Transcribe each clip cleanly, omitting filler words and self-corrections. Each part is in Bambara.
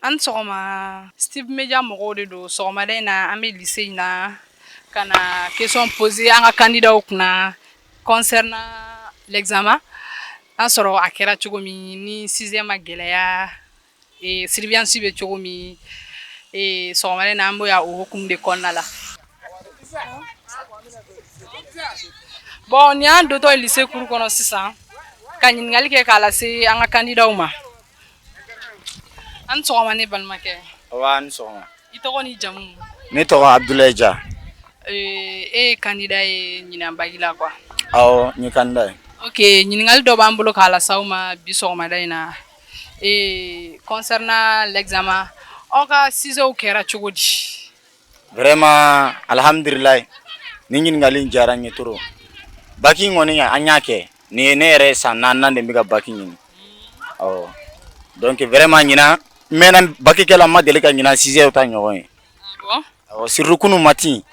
An sɔgɔma Steve Media mɔgɔw de don sɔgɔmada in na an bɛ lycée in na ka na question poser an ka candidat kunna concernant l'examen an sɔrɔ a kɛra cogo min ni 6e ma gɛlɛya surveillance bɛ cogo min sɔgɔmada in na an bɛ o hukumu de kɔnɔna la. Bon ni an dotɔ lycée cour kɔnɔ sisan ka ɲininkali kɛ k'a lase an ka candidat ma. An sɔgɔma ne balimakɛ. Awa an sɔgɔma. I tɔgɔ ni jamu? Ne tɔgɔ Abdoulaye Dia. E candidat ye ɲinan bagi la quoi. Awɔ, n ye candidat ye. OK, ɲininkali dɔ b'an bolo k'a las'aw ma bi sɔgɔmada in na. Concernant l'examen, aw ka 6heures kɛra cogo di? Vraiment alhamdulillah. Ni ɲininkali diyara n ye trop. Baki kɔni an y'a kɛ. Ni ne yɛrɛ san 4 de bɛ ka baki ɲini. Awɔ. Donc vraiment ɲinan mɛnna baki kɛla ma deli ka ɲinan 6heures ta ɲɔgɔn ye. Bon? Awɔ, surtout kunu matin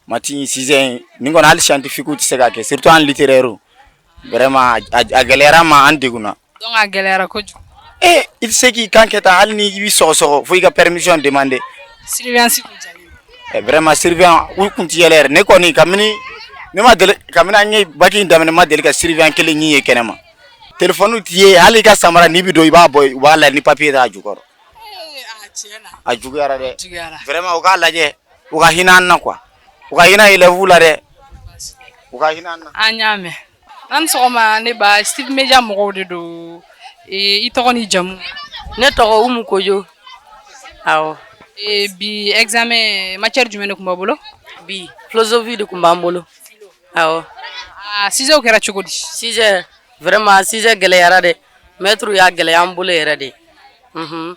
6heures ni kɔni hali scientifique tɛ se ka kɛ surtout en littéraire. Vraiment a gɛlɛyara ma an degunna. Donc a gɛlɛyara kojugu. I tɛ se k'i kan kɛ tan hali ni i bɛ sɔgɔsɔgɔ fo i ka permission demander. Surveillance kun jalen. Vraiment surveillant u kun tɛ yɛlɛ yɛrɛ ne kɔni kabini an ye baki daminɛ ma deli ka surveillant kelen ɲin ye kɛnɛma. Téléphone t'i ye hali i ka samara n'i bɛ don i b'a bɔ u b'a lajɛ ni papier t'a jukɔrɔ. A juguyara dɛ. Vraiment u k'a lajɛ u ka hinɛ an na quoi. U ka hinɛ élèves la dɛ. U ka hinɛ an na. An y'a mɛn. An sɔgɔma ne ba Steve Media mɔgɔw de don. I tɔgɔ ni jamu? Ne tɔgɔ Umu Kojo. Awɔ. Bi examen matière jumɛn de tun b'a bolo? Bi philosophie de tun b'an bolo. Awɔ. 6heures kɛra cogo di? 6heures vraiment 6heures gɛlɛyara dɛ. Maître y'a gɛlɛya an bolo yɛrɛ de. Aw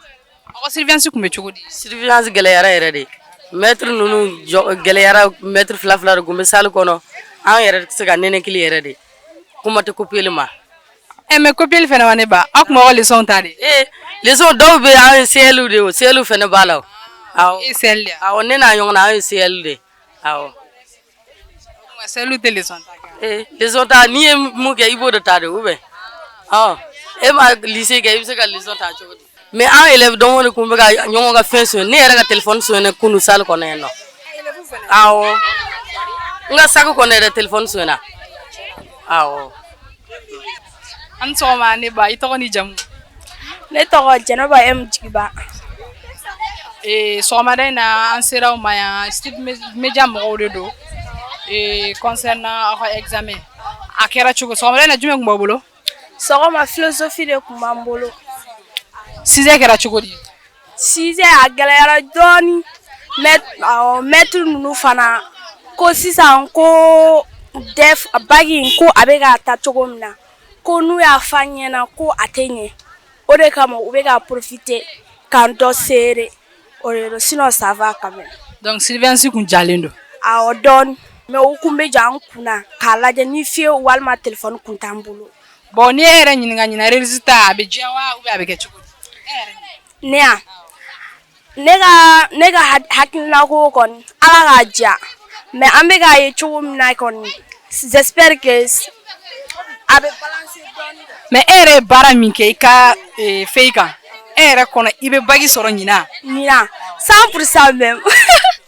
ka surveillance kun bɛ cogo di? Surveillance gɛlɛyara yɛrɛ de. Maître ninnu gɛlɛyara maître fila de tun bɛ salle kɔnɔ. An yɛrɛ tɛ se ka nɛnɛkili yɛrɛ de. Kuma tɛ copier ma. Mais copier fɛnɛ ma ne ba. Aw kun b'aw ka leçon ta de? Leçon dɔw bɛ an ye CL de o. CL fɛnɛ b'a la o. Awɔ. CL de. Awɔ ne n'a ɲɔgɔnna an ye CL de. Awɔ. CL tɛ leçon ta kɛ. Leçon ta n'i ye mun kɛ i b'o de ta de ou bien. E ma lycée kɛ i bɛ se ka leçon ta cogo di? Mais an élève dɔnko de kun bɛ ka ɲɔgɔn ka fɛn sonné. Ne yɛrɛ ka téléphone sonné kunu salle kɔnɔ yan nɔ. Awɔ. N ka sac kɔnɔ yɛrɛ téléphone sonné. Awɔ. An sɔgɔma ne ba i tɔgɔ ni jamu? Ne tɔgɔ Jɛnɛba M Jigiba. Sɔgɔmada in na an sera aw ma yan Steve Media mɔgɔw de don. Concernant aw ka examen. A kɛra cogo sɔgɔmada in na jumɛn tun b'aw bolo? Sɔgɔma philosophie de tun b'an bolo. 6heures kɛra cogo di? 6heures a gɛlɛyara dɔɔni. Maître ninnu fana ko sisan ko bagi ko a bɛ ka taa cogo min na ko n'u y'a fɔ an ɲɛna ko a tɛ ɲɛ o de kama u bɛ ka profiter k'an dɔ seere o de don sinon ça va quand même. Donc surveillance kun jalen don. Awɔ dɔɔni mais u kun bɛ jɔ an kunna k'a lajɛ ni fiyewu walima téléphone kun t'an bolo. Bon ni e yɛrɛ ɲininka résultat a bɛ diya wa ou bien a bɛ kɛ cogo di? Ne yan ne ka hakilina ko kɔni Ala k'a diya mais an bɛ k'a ye cogo min na kɔni j'espère que a bɛ balancer dɔɔni. Mais e yɛrɛ ye baara min kɛ i ka feuille kan e yɛrɛ kɔnɔ i bɛ bagi sɔrɔ ɲinan? Ɲinan 100% même.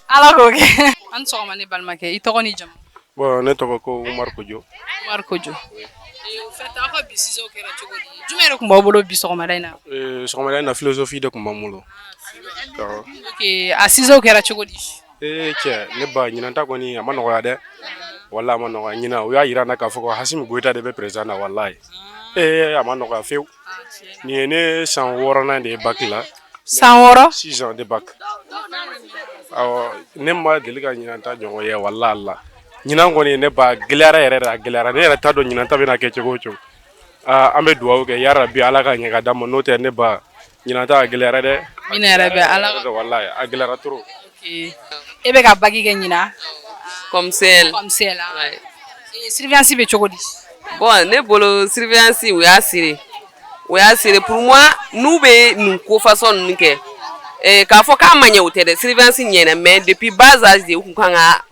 Ala k'o kɛ. An sɔgɔma ne balimakɛ i tɔgɔ ni jamu? Bon ne tɔgɔ ko Umar Kojo. Umar Kojo. O fait aw ka bi 6heures kɛra cogo di? Jumɛn de tun b'aw bolo bi sɔgɔmada in na? Sɔgɔmada in na philosophie de tun b'an bolo. OK, a 6heures kɛra cogo di? Cɛ ne ba ɲinan ta kɔni a ma nɔgɔya dɛ. Wallahi a ma nɔgɔya ɲinan u y'a yira n na k'a fɔ ko Hasimi Goyita de bɛ président na wallahi. A ma nɔgɔya fewu. Nin ye ne san 6nan de ye bac la. San 6? 6 ans de bac. Awɔ ne ma deli ka ɲinan ta ɲɔgɔn ye wallahi Allah. Ɲinan kɔni ne ba gɛlɛyara yɛrɛ de a gɛlɛyara ne yɛrɛ t'a dɔn ɲinan ta bɛna kɛ cogo o cogo. An bɛ dugawu kɛ ya Rabi Ala ka ɲɛ ka d'an ma n'o tɛ ne ba ɲinan ta a gɛlɛyara dɛ. Min yɛrɛ bɛ Ala ka wallahi a gɛlɛyara trop. OK. E bɛ ka bagi kɛ ɲinan? Comme celle. Comme celle. Surveillance bɛ cogo di? Bon ne bolo surveillance u y'a siri pour moi n'u bɛ nin ko façon ninnu kɛ k'a fɔ k'a ma ɲɛ o tɛ dɛ surveillance ɲɛna mais depuis bas âge de u kun kan ka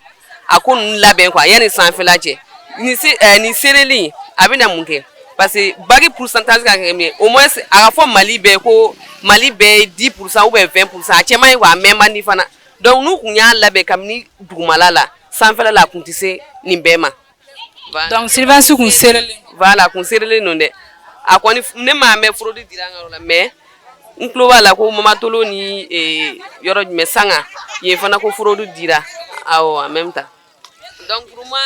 a ko ninnu labɛn quoi yanni sanfɛla cɛ nin sereli a bɛna mun kɛ parce que bague pourcentage ka kɛ au moins a ka fɔ Mali bɛɛ ko Mali bɛɛ 10% ou bien 20% a cɛman ye wa a mɛn man di fana donc n'u kun y'a labɛn kabini dugumala la sanfɛla la a kun tɛ se nin bɛɛ ma donc surveillance kun serelen voilà kun serelen non dɛ a kɔni ne m'a mɛn fraude dira an ka yɔrɔ la mais n tulo b'a la ko Mamatolo ni yɔrɔ jumɛn Sanga yen fana ko fraude dira awɔ en même temps donc pour moi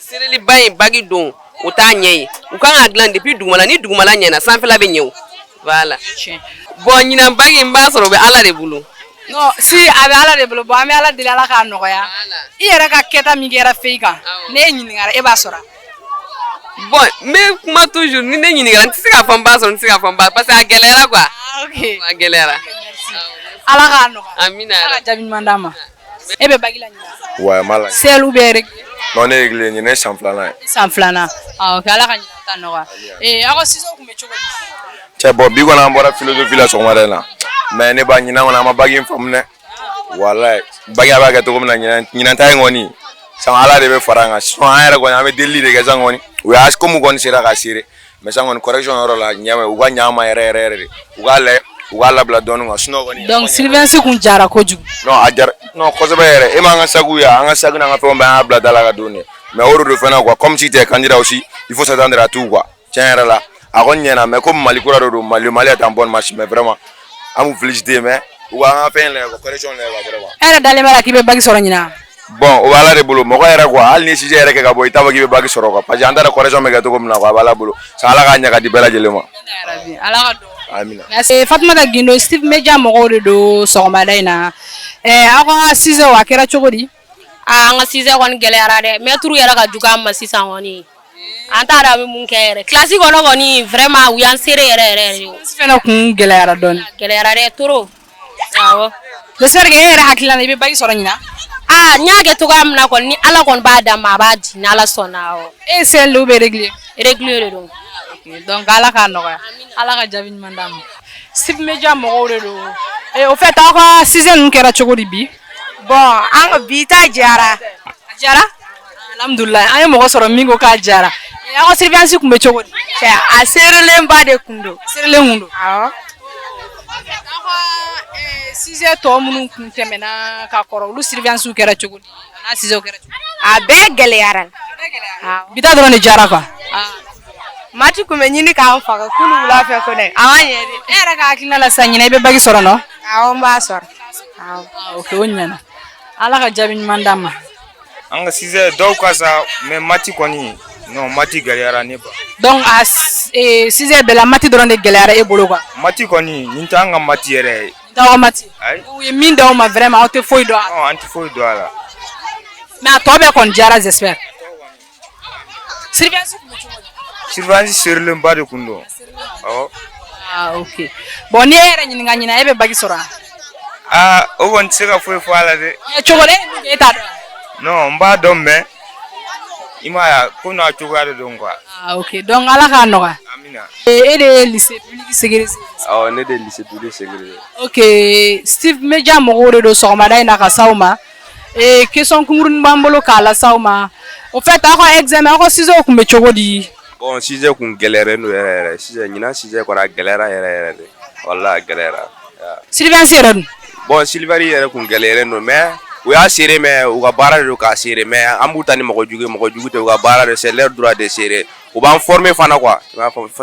sereli ba in bague don o t'a ɲɛ ye u kan ka dilan depuis dugumala ni dugumala ɲɛna sanfɛla bɛ ɲɛ o voilà bon ɲinan bague in b'a sɔrɔ o bɛ Ala de bolo non si a bɛ Ala de bolo bon an bɛ Ala deli Ala k'a nɔgɔya i yɛrɛ ka kɛta min kɛra fɛn kan ne ɲininkara e b'a sɔrɔ bon n bɛ kuma toujours ni ne ɲininkara n tɛ se k'a fɔ n b'a sɔrɔ n tɛ se k'a fɔ n b'a parce que a gɛlɛyara quoi a gɛlɛyara Ala k'a nɔgɔya amina Ala ka jaabi ɲuman d'an ma e bɛ bague la ɲinan ouais mala sel ou bien non ne réglé ni ne san filanan san filanan ok Ala ka ɲinan ta nɔgɔya aw ka ciseaux kun bɛ cogo di cɛ bon bi kɔni an bɔra philosophie la sɔgɔmada in na mais ne b'a ɲinan kɔni an ma bague in faamu dɛ wallahi bague a b'a kɛ cogo min na ɲinan ta in kɔni san Ala de bɛ fara an kan sinon an yɛrɛ kɔni an bɛ delili de kɛ san kɔni u y'a comme kɔni sera ka seere mais san kɔni correction yɔrɔ la ɲɛmɛ u ka ɲɛ an ma yɛrɛ yɛrɛ de u k'a lajɛ u k'a labila dɔɔnin quoi sinon kɔni donc surveillance kun jara kojugu non a jara non kosɛbɛ yɛrɛ e m'an ka sagu ya an ka sagu n'an ka fɛnw bɛɛ an y'a bila da la ka don de mais o de don fɛnɛ quoi comme si t'es candidat aussi il faut s'attendre à tout quoi tiɲɛ yɛrɛ la a kɔni ɲɛna mais comme Mali kura de don Mali est en bonne marche mais vraiment an b'u féliciter mais u b'an ka fɛn lajɛ quoi correction lajɛ quoi vraiment e yɛrɛ dalen b'a la k'i bɛ bague sɔrɔ ɲinan bon o bɛ Ala de bolo mɔgɔ yɛrɛ quoi hali ni sujet yɛrɛ kɛ ka bɔ i t'a fɔ k'i bɛ bague sɔrɔ quoi parce que an t'a dɔn correction bɛ kɛ cogo min na quoi a bɛ Ala bolo sa Ala k'a ɲɛ ka di bɛɛ lajɛlen ma Ala ka dɔn amina Fatumata Gindo Steve Media mɔgɔw de don sɔgɔmada in na aw ka ciseaux a kɛra cogo di an ka ciseaux kɔni gɛlɛyara dɛ maître yɛrɛ ka jugu an ma sisan kɔni an t'a dɔn an bɛ mun kɛ yɛrɛ classe kɔnɔ kɔni vraiment u y'an seere yɛrɛ yɛrɛ de fɛnɛ kun gɛlɛyara dɔɔni gɛlɛyara dɛ trop awɔ j'espère que e yɛrɛ hakilila la i bɛ bague sɔrɔ ɲinan n y'a kɛ cogoya min na kɔni ni Ala kɔni b'a d'a ma a b'a di ni Ala sɔnna awɔ e sel ou bien réglé de don donc Ala k'a nɔgɔya Ala ka jaabi ɲuman d'an ma Steve Media mɔgɔw de don au fait aw ka ciseaux ninnu kɛra cogo di bi bon an ka bi ta jara a jara alhamdulilayi an ye mɔgɔ sɔrɔ min ko k'a jara aw ka surveillance kun bɛ cogo di cɛ a seerelen ba de kun don seerelen kun don awɔ aw ka ciseaux tɔ minnu kun tɛmɛna ka kɔrɔ olu surveillance kɛra cogo di n'a ciseaux kɛra cogo di a bɛɛ gɛlɛyara bi ta dɔrɔn de jara quoi mati kun bɛ ɲini k'an faga kunu wula fɛ ko dɛ a ma ɲɛ de e yɛrɛ ka hakilina la sisan ɲinan i bɛ bague sɔrɔ nɔ awɔ n b'a sɔrɔ awɔ ok o ɲɛna Ala ka jaabi ɲuman d'an ma an ka ciseaux dɔw ka sa mais mati kɔni non mati gɛlɛyara ne ba donc a ciseaux bɛɛ la mati dɔrɔn de gɛlɛyara e bolo quoi mati kɔni nin tɛ an ka mati yɛrɛ ye t'aw ka mati ayi u ye min d'aw ma vraiment aw tɛ foyi dɔn a la non an tɛ foyi dɔn a la mais a tɔ bɛɛ kɔni jara j'espère surveillance kun bɛ cogo di surveillance seerilen ba de kun don awɔ ok bon ni e yɛrɛ ɲininka ɲinan e bɛ bague sɔrɔ o kɔni tɛ se ka foyi fɔ a la dɛ mais cogo di e ye min kɛ e t'a dɔn non n b'a dɔn mais i m'a ye ko n'a cogoya de don quoi ok donc Ala k'a nɔgɔya amina e de ye lycée public sécurisé awɔ ne de ye lycée public sécurisé ok Steve Media mɔgɔw de don sɔgɔmada in na ka s'aw ma question kunkurunin b'an bolo k'a lase aw ma au fait aw ka examen aw ka ciseaux kun bɛ cogo di bon sujet kun gɛlɛyalen don yɛrɛ yɛrɛ sujet ɲinan sujet kɔni a gɛlɛyara yɛrɛ yɛrɛ de wallahi a gɛlɛyara surveillance yɛrɛ dun bon Siliveri yɛrɛ kun gɛlɛyalen don mais u y'a seere mais u ka baara de don k'a seere mais an b'u ta ni mɔgɔ jugu tɛ u ka baara de c'est leur droit de seere u b'an former fana quoi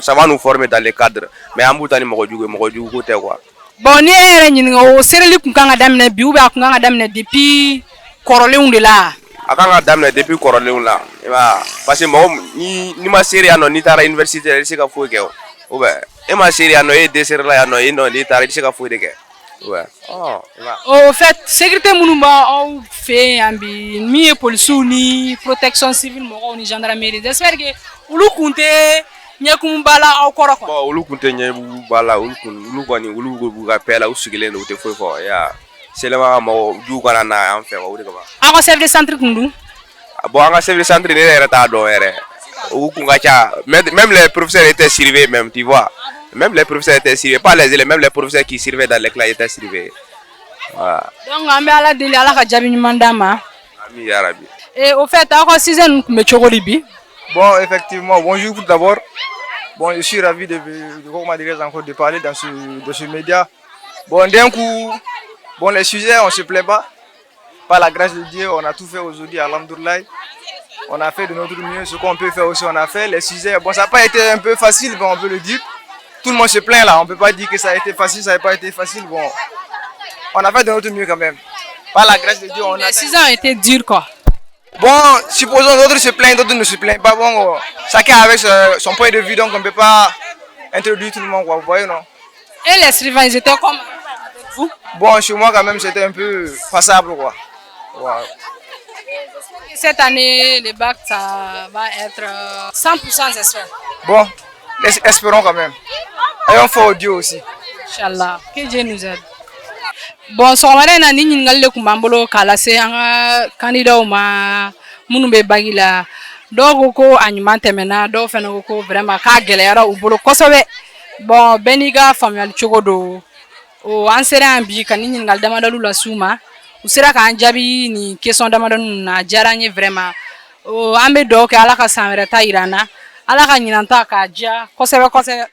ça va nous former dans les cadres mais an b'u ta ni mɔgɔ jugu ko tɛ quoi bon ni e yɛrɛ ɲininka o seereli kun kan ka daminɛ bi ou bien a kun kan ka daminɛ depuis kɔrɔlenw de la a kan ka daminɛ depuis kɔrɔlenw la i m'a ye parce que mɔgɔ ni ma seere yan nɔ n'i taara université la i tɛ se ka foyi kɛ o bɛ e ma seere yan nɔ e ye dɛsɛrɛ la yan nɔ n'i taara i tɛ se ka foyi de kɛ ouais au fait sécurité minnu b'aw fɛ yan bi min ye policiers ni protection civile mɔgɔw ni gendarmerie j'espère que olu kun tɛ ɲɛkumu b'a la aw kɔrɔ quoi bon olu kun tɛ ɲɛkumu b'a la olu kɔni olu b'u ka paix la u sigilen don u tɛ foyi fɔ ya seulement mɔgɔ jugu kana na an fɛ o de kama aw ka chef de centre kun dun bon an ka chef de centre ne yɛrɛ t'a dɔn yɛrɛ u kun ka ca même les professeurs étaient surveillés même tu vois. Même les professeurs étaient surveillés, pas les élèves, même les professeurs qui surveillaient dans les classes étaient surveillés. Voilà. Donc, on va aller délire à la Kajabi Mandama. Ami et au fait, alors, si vous avez Bon, effectivement, bonjour tout d'abord. Bon, je suis ravi de parler dans ce média. Bon, d'un coup, bon, les sujets, on ne se plaît pas. Par la grâce de Dieu, on a tout fait aujourd'hui, alhamdoulilah. On a fait de notre mieux, ce qu'on peut faire aussi, on a fait. Les sujets, bon, ça n'a pas été un peu facile, bon, on peut le dire. Tout le monde se plaint là, on ne peut pas dire que ça a été facile, ça n'a pas été facile. Bon, on a fait de notre mieux quand même. Par la grâce de Dieu, on a... Les 6 ans ont été durs, quoi. Bon, supposons d'autres se plaignent, d'autres ne se plaignent pas. Bon, chacun avec son point de vue, donc on ne peut pas introduire tout le monde, quoi, vous voyez, non? Et les suivants, ils étaient comment avec vous? Bon, chez moi, quand même, c'était un peu passable, quoi. Ouais. Cette année, le bac, ça va être 100%, j'espère. Bon, espérons quand même. Ayons foi au Dieu aussi. Inch'Allah, que Dieu nous aide. Bon, sɔgɔmada in na ni ɲininkali de tun b'an bolo k'a lase an ka kandidaw ma minnu bɛ bagi la. Dɔw ko ko a ɲuman tɛmɛna, dɔw fana ko ko vraiment k'a gɛlɛyara u bolo kosɛbɛ. Bon, bɛɛ n'i ka faamuyali cogo don. An sera yan bi ka ni ɲininkali damadɔlu las'u ma. U sera k'an jaabi ni question damadɔni na, a diyara an ye vraiment. An bɛ dugawu kɛ Ala ka san wɛrɛ ta jira an na. Ala ka ɲinan ta k'a diya kosɛbɛ kosɛbɛ.